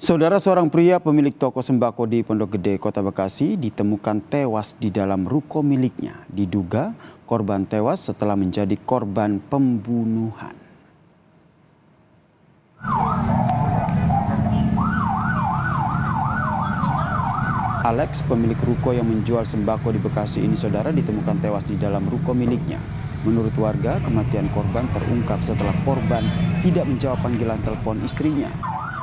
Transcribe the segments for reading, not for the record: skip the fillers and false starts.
Saudara, seorang pria pemilik toko sembako di Pondok Gede, Kota Bekasi ditemukan tewas di dalam ruko miliknya. Diduga korban tewas setelah menjadi korban pembunuhan. Alex, pemilik ruko yang menjual sembako di Bekasi ini, saudara, ditemukan tewas di dalam ruko miliknya. Menurut warga, kematian korban terungkap setelah korban tidak menjawab panggilan telepon istrinya.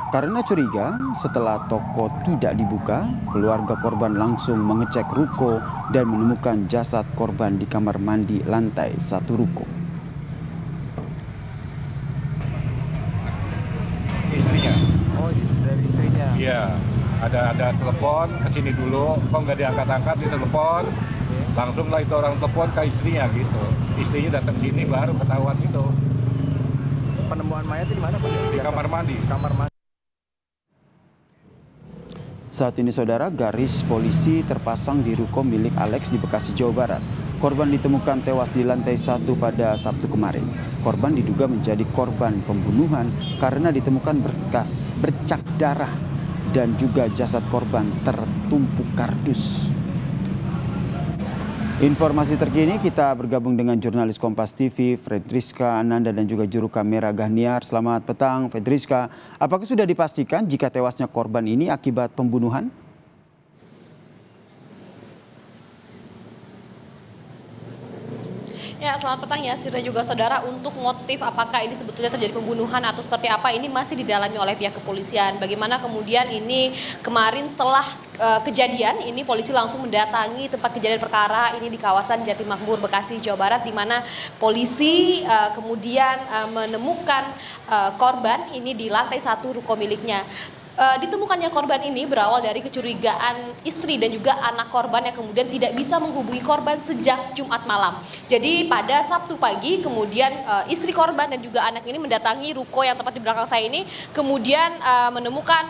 Karena curiga, setelah toko tidak dibuka, keluarga korban langsung mengecek ruko dan menemukan jasad korban di kamar mandi lantai 1 ruko. Istrinya. Oh, dari istrinya. Iya, ada telepon ke sini dulu, kok nggak diangkat-angkat, ditelepon. Langsung lah itu orang telepon ke istrinya gitu. Istrinya datang sini baru ketahuan itu. Penemuan mayat di mana, Pak? Di kamar mandi. Kamar mandi. Saat ini, saudara, garis polisi terpasang di ruko milik Alex di Bekasi, Jawa Barat. Korban ditemukan tewas di lantai 1 pada Sabtu kemarin. Korban diduga menjadi korban pembunuhan karena ditemukan bekas bercak darah dan juga jasad korban tertumpuk kardus. Informasi terkini kita bergabung dengan jurnalis Kompas TV Fredriska Ananda dan juga juru kamera Gahniar. Selamat petang, Fredriska. Apakah sudah dipastikan jika tewasnya korban ini akibat pembunuhan? Ya, selamat petang ya, Sir dan juga saudara. Untuk motif apakah ini sebetulnya terjadi pembunuhan atau seperti apa, ini masih didalami oleh pihak kepolisian. Bagaimana kemudian ini kemarin setelah kejadian ini polisi langsung mendatangi tempat kejadian perkara ini di kawasan Jatimakmur, Bekasi, Jawa Barat, di mana polisi kemudian menemukan korban ini di lantai 1 ruko miliknya. Ditemukannya korban ini berawal dari kecurigaan istri dan juga anak korban yang kemudian tidak bisa menghubungi korban sejak Jumat malam. Jadi pada Sabtu pagi kemudian istri korban dan juga anak ini mendatangi ruko yang tepat di belakang saya ini, kemudian menemukan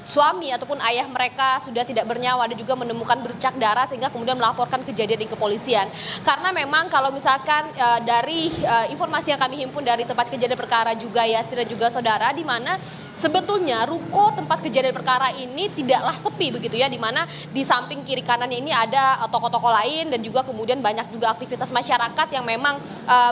suami ataupun ayah mereka sudah tidak bernyawa dan juga menemukan bercak darah, sehingga kemudian melaporkan kejadian di kepolisian. Karena memang kalau misalkan dari informasi yang kami himpun dari tempat kejadian perkara juga ya, Sir dan juga saudara, di mana sebetulnya ruko tempat kejadian perkara ini tidaklah sepi begitu ya, di mana di samping kiri kanannya ini ada toko-toko lain dan juga kemudian banyak juga aktivitas masyarakat yang memang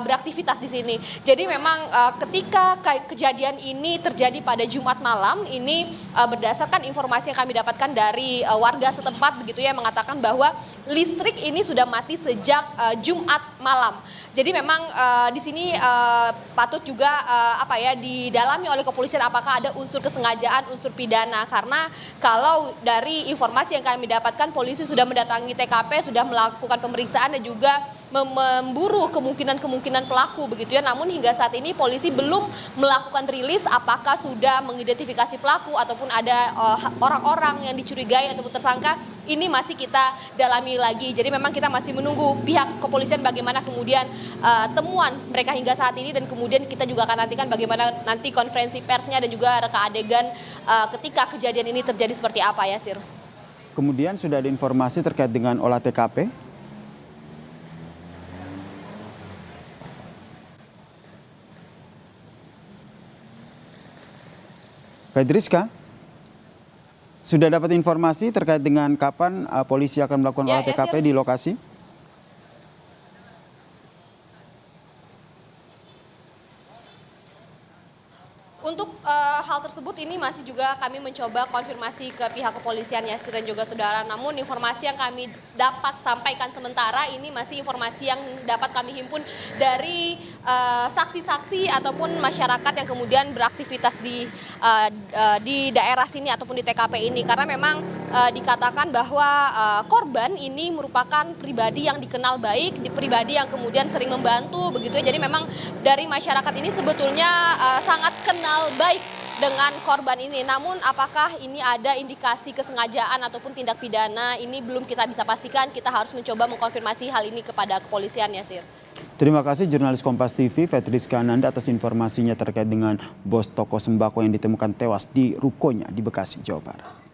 beraktivitas di sini. Jadi memang ketika kejadian ini terjadi pada Jumat malam ini, berdasarkan informasi yang kami dapatkan dari warga setempat begitu ya, mengatakan bahwa listrik ini sudah mati sejak Jumat malam. Jadi memang di sini patut juga didalami oleh kepolisian apakah ada unsur kesengajaan, unsur pidana. Karena kalau dari informasi yang kami dapatkan, polisi sudah mendatangi TKP, sudah melakukan pemeriksaan dan juga memburu kemungkinan pelaku begitu ya. Namun hingga saat ini polisi belum melakukan rilis apakah sudah mengidentifikasi pelaku ataupun ada orang-orang yang dicurigai ataupun tersangka. Ini masih kita dalami lagi. Jadi memang kita masih menunggu pihak kepolisian bagaimana kemudian temuan mereka hingga saat ini, dan kemudian kita juga akan nantikan bagaimana nanti konferensi persnya dan juga reka adegan ketika kejadian ini terjadi seperti apa ya, Sir. Kemudian sudah ada informasi terkait dengan olah TKP? Fedriska, sudah dapat informasi terkait dengan kapan polisi akan melakukan olah TKP di lokasi? Untuk hal tersebut ini masih juga kami mencoba konfirmasi ke pihak kepolisian ya, Sir dan juga saudara. Namun informasi yang kami dapat sampaikan sementara ini masih informasi yang dapat kami himpun dari saksi-saksi ataupun masyarakat yang kemudian beraktivitas di daerah sini ataupun di TKP ini. Karena memang dikatakan bahwa korban ini merupakan pribadi yang dikenal baik, pribadi yang kemudian sering membantu begitu ya. Jadi memang dari masyarakat ini sebetulnya sangat kenal baik dengan korban ini. Namun apakah ini ada indikasi kesengajaan ataupun tindak pidana, ini belum kita bisa pastikan. Kita harus mencoba mengkonfirmasi hal ini kepada kepolisian ya, Sir. Terima kasih jurnalis Kompas TV Fedriska Ananda atas informasinya terkait dengan bos toko sembako yang ditemukan tewas di rukonya di Bekasi, Jawa Barat.